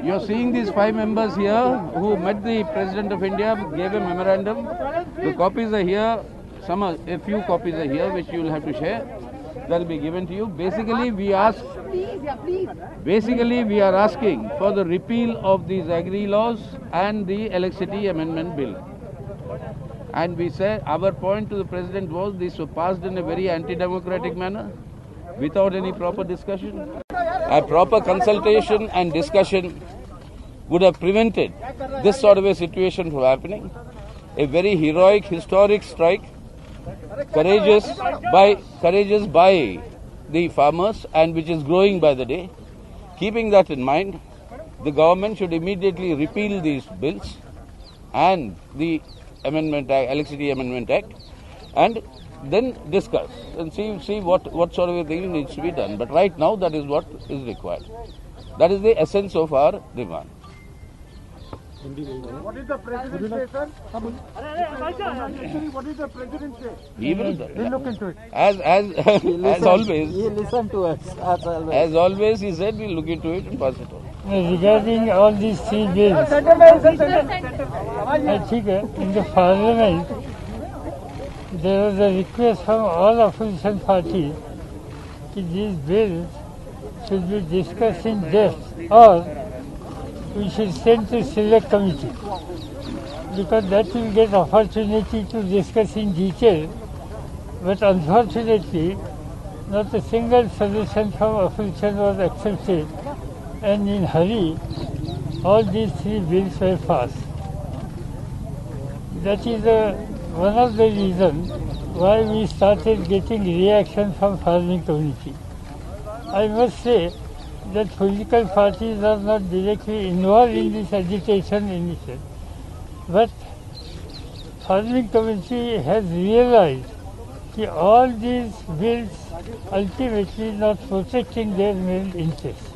You're seeing these 5 members here who met the President of India, gave a memorandum. The copies are here. A few copies are here which you will have to share. That will be given to you. Basically, we are asking for the repeal of these agri laws and the electricity amendment bill. And we said our point to the President was this was passed in a very anti-democratic manner, without any proper discussion. A proper consultation and discussion would have prevented this sort of a situation from happening. A very heroic, historic strike, courageous by the farmers, and which is growing by the day. Keeping that in mind, the government should immediately repeal these bills and the Electricity Amendment Act, and then discuss and see what sort of a thing needs to be done. But right now, that is what is required. That is the essence of our demand. What did the President say, sir? Actually, what did the President say? He will look into it. As always. He listened to us. As always, he said we'll look into it and pass it on. Regarding all these 3 bills, I think in the Parliament there was a request from all opposition parties that these bills should be discussed in depth, or we should send to select committee, because that will get opportunity to discuss in detail. But unfortunately, not a single suggestion from opposition was accepted, and in hurry, all these 3 bills were passed. That is one of the reasons why we started getting reaction from farming community. I must say that political parties are not directly involved in this agitation initiative, but farming community has realized that all these bills ultimately not protecting their main interests.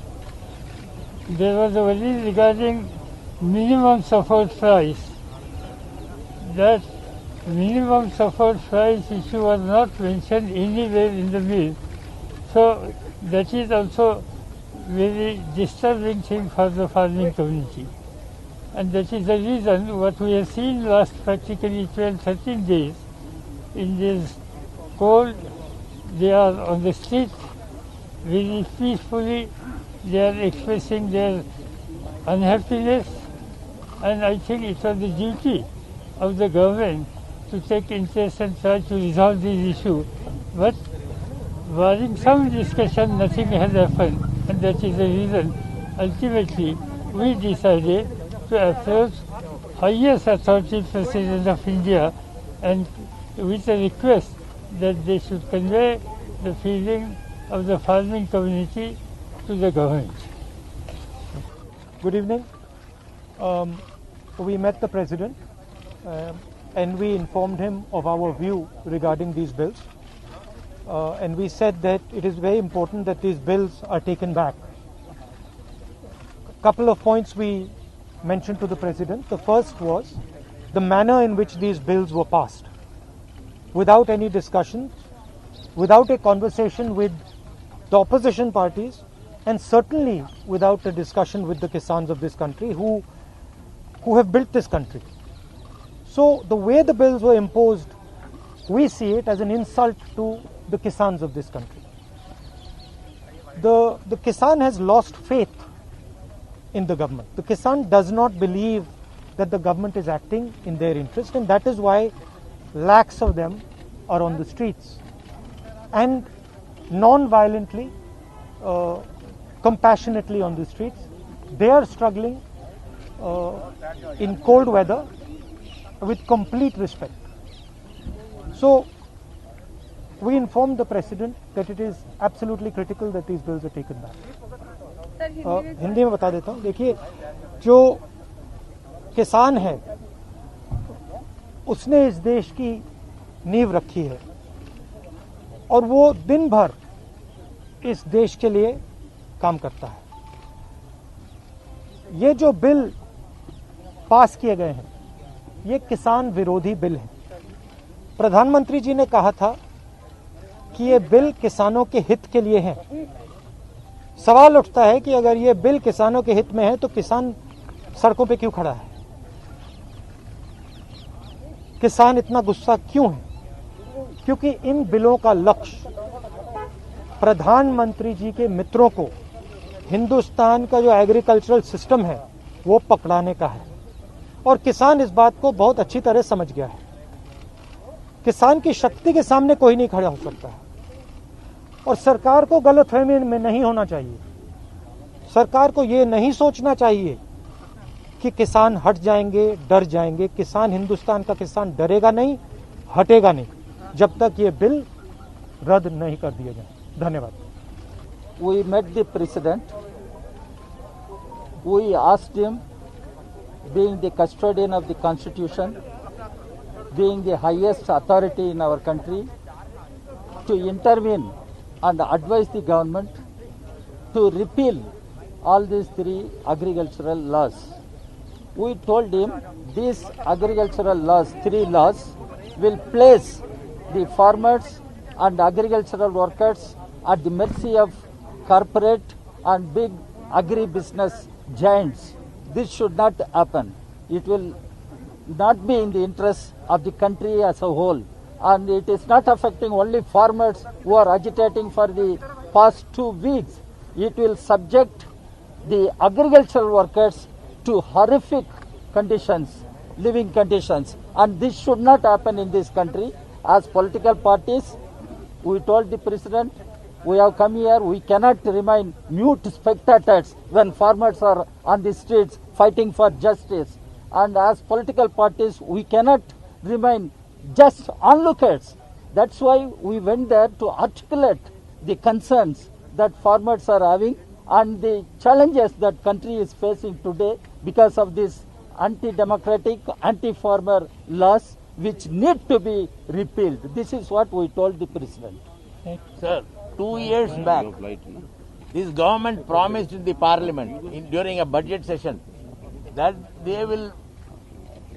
There was a worry regarding minimum support price. That minimum support price issue was not mentioned anywhere in the bill. So that is also very disturbing thing for the farming community. And that is the reason what we have seen last practically 12-13 days. In this cold, they are on the street very peacefully. They are expressing their unhappiness, and I think it was the duty of the government to take interest and try to resolve this issue. But barring some discussion, nothing has happened, and that is the reason ultimately we decided to approach highest authority, President of India, and with a request that they should convey the feeling of the farming community to the government. Good evening. We met the President and we informed him of our view regarding these bills. And we said that it is very important that these bills are taken back. A couple of points we mentioned to the President. The first was the manner in which these bills were passed, without any discussion, without a conversation with the opposition parties, and certainly without a discussion with the Kisans of this country who have built this country. So the way the bills were imposed, we see it as an insult to the Kisans of this country. The Kisan has lost faith in the government. The Kisan does not believe that the government is acting in their interest, and that is why lakhs of them are on the streets. And non-violently, compassionately on the streets. They are struggling in cold weather with complete respect. So we informed the President that it is absolutely critical that these bills are taken back. Hindi में बता देता हूँ. देखिए, जो किसान है उसने इस देश की नींव रखी है और वो दिन भर इस देश के लिए काम करता है. ये जो बिल पास किए गए हैं ये किसान विरोधी बिल हैं. प्रधानमंत्री जी ने कहा था कि ये बिल किसानों के हित के लिए हैं. सवाल उठता है कि अगर ये बिल किसानों के हित में है तो किसान सड़कों पे क्यों खड़ा है? किसान इतना गुस्सा क्यों है? क्योंकि इन बिलों का लक्ष्य प्रधानमंत्री जी के मित्रों को हिंदुस्तान का जो एग्रीकल्चरल सिस्टम है वो पकड़ाने का है, और किसान इस बात को बहुत अच्छी तरह समझ गया है। किसान की शक्ति के सामने कोई नहीं खड़ा हो सकता है, और सरकार को गलतफहमी में नहीं होना चाहिए। सरकार को ये नहीं सोचना चाहिए कि किसान हट जाएंगे, डर जाएंगे। किसान, हिंदुस्तान का किसान डरेगा नहीं, हटेगा नहीं जब तक ये बिल रद्द नहीं कर दिए जाए। धन्यवाद। We met the president. We asked him, being the custodian of the constitution, being the highest authority in our country, to intervene and advise the government to repeal all these 3 agricultural laws. We told him these agricultural laws, 3 laws, will place the farmers and agricultural workers at the mercy of corporate and big agri-business giants. This should not happen. It will not be in the interest of the country as a whole. And it is not affecting only farmers who are agitating for the past 2 weeks. It will subject the agricultural workers to horrific conditions, living conditions. And this should not happen in this country. As political parties, we told the president, we have come here, we cannot remain mute spectators when farmers are on the streets fighting for justice. And as political parties, we cannot remain just onlookers. That's why we went there to articulate the concerns that farmers are having and the challenges that country is facing today because of these anti-democratic, anti-farmer laws which need to be repealed. This is what we told the president. Sir, 2 years back, this government promised in the parliament during a budget session that they will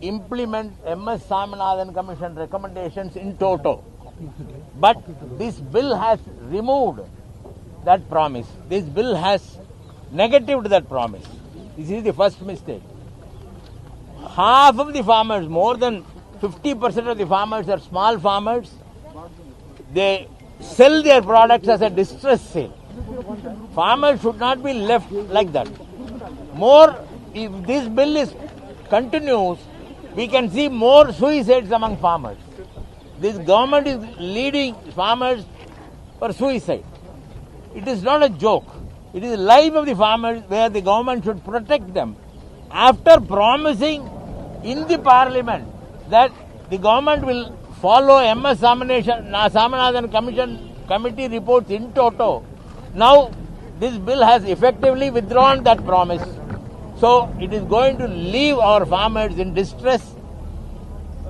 implement MS Swaminathan Commission recommendations in toto. But this bill has removed that promise. This bill has negatived that promise. This is the first mistake. Half of the farmers, more than 50% of the farmers are small farmers. They sell their products as a distress sale. Farmers should not be left like that. More, if this bill continues, we can see more suicides among farmers. This government is leading farmers for suicide. It is not a joke. It is the life of the farmers where the government should protect them. After promising in the parliament that the government will follow MS Swaminathan committee reports in toto, now this bill has effectively withdrawn that promise. So it is going to leave our farmers in distress.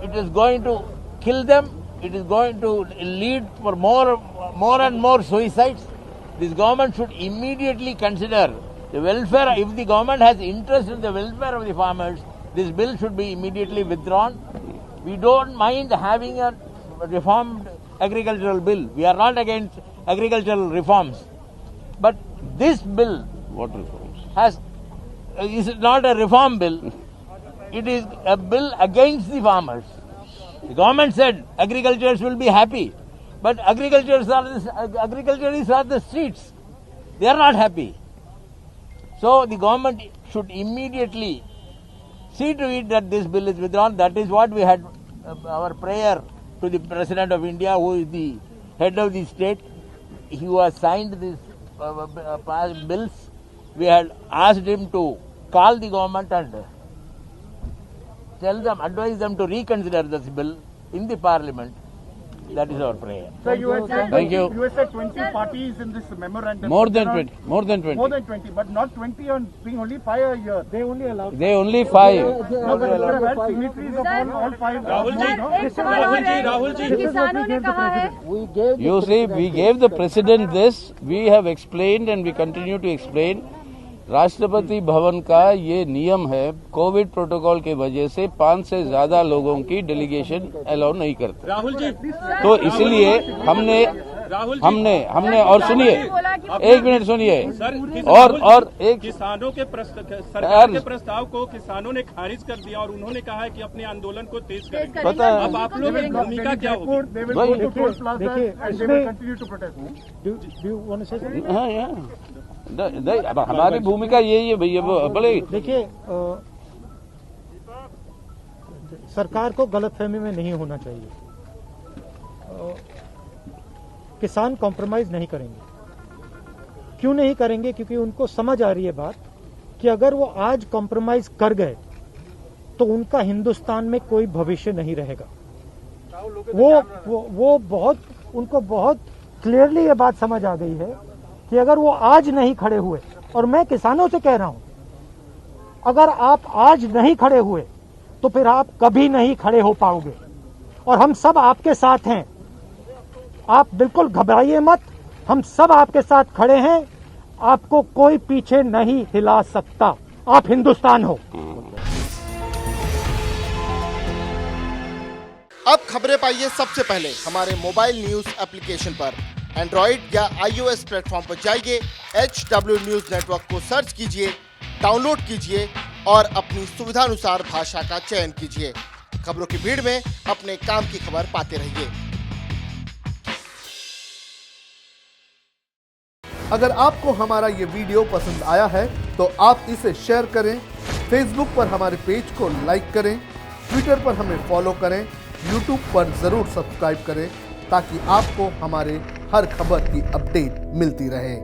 It is going to kill them. It is going to lead for more and more suicides. This government should immediately consider the welfare. If the government has interest in the welfare of the farmers, this bill should be immediately withdrawn. We don't mind having a reformed agricultural bill. We are not against agricultural reforms. But this bill, What reforms? is not a reform bill. It is a bill against the farmers. The government said agriculturists will be happy. But agriculturists are the streets. They are not happy. So the government should immediately see to it that this bill is withdrawn. That is what we had our prayer to the President of India, who is the head of the state. He who has signed these bills. We had asked him to call the government and advise them to reconsider this bill in the parliament. That is our prayer. Sir, you had said Thank you. You had said 20 parties in this memorandum. More than 20. More than 20. More than 20, but not 20 on being only 5 a year. They only allow. They only 5. No, but you could have had signatories of all 5. Rahul ji किसानों ने कहा है We gave the You see, we gave the president this. We have explained and we continue to explain. Rashtrapati Bhavan का ये नियम है, Covid protocol के वजह से 5 से ज्यादा लोगों की डेलीगेशन अलाउ नहीं करते। राहुल जी तो इसलिए हमने राहुल जी, हमने और सुनिए, एक मिनट सुनिए, सर और एक किसानों के सरकार के प्रस्ताव को किसानों ने खारिज कर दिया और उन्होंने कहा है कि अपने आंदोलन को तेज करेंगे। पता है। अब आप लोगों की भूमिका क्या होगी? They will go to Toll Plaza and they will continue to protest. Do you want to say something? हाँ, अब हमारी भूमिका यही है भैया, बोले देखिए, सरकार को गलतफहमी में नहीं होना चाहिए। किसान कॉम्प्रोमाइज नहीं करेंगे। क्यों नहीं करेंगे? क्योंकि उनको समझ आ रही है बात कि अगर वो आज कॉम्प्रोमाइज कर गए तो उनका हिंदुस्तान में कोई भविष्य नहीं रहेगा। वो उनको बहुत क्लियरली ये बात समझ आ गई है कि अगर वो आज नहीं खड़े हुए, और मैं किसानों से कह रहा हूं, अगर आप आज नहीं खड़े हुए तो फिर आप कभी नहीं खड़े हो पाओगे। और हम सब आपके साथ हैं, आप बिल्कुल घबराइए मत, हम सब आपके साथ खड़े हैं, आपको कोई पीछे नहीं हिला सकता, आप हिंदुस्तान हो। अब खबरें पाइए सबसे पहले हमारे मोबाइल न्यूज एप्लीकेशन पर। एंड्रॉइड या iOS प्लेटफॉर्म पर जाइए, HW न्यूज नेटवर्क को सर्च कीजिए, डाउनलोड कीजिए और अपनी सुविधानुसार भाषा का चयन कीजिए। खबरों की भीड़ में अपने काम की खबर पाते रहिए। अगर आपको हमारा ये वीडियो पसंद आया है तो आप इसे शेयर करें, फेसबुक पर हमारे पेज को लाइक करें, ट्विटर पर हमें फॉलो करें, यूट्यूब पर जरूर सब्सक्राइब करें ताकि आपको हमारे हर खबर की अपडेट मिलती रहे।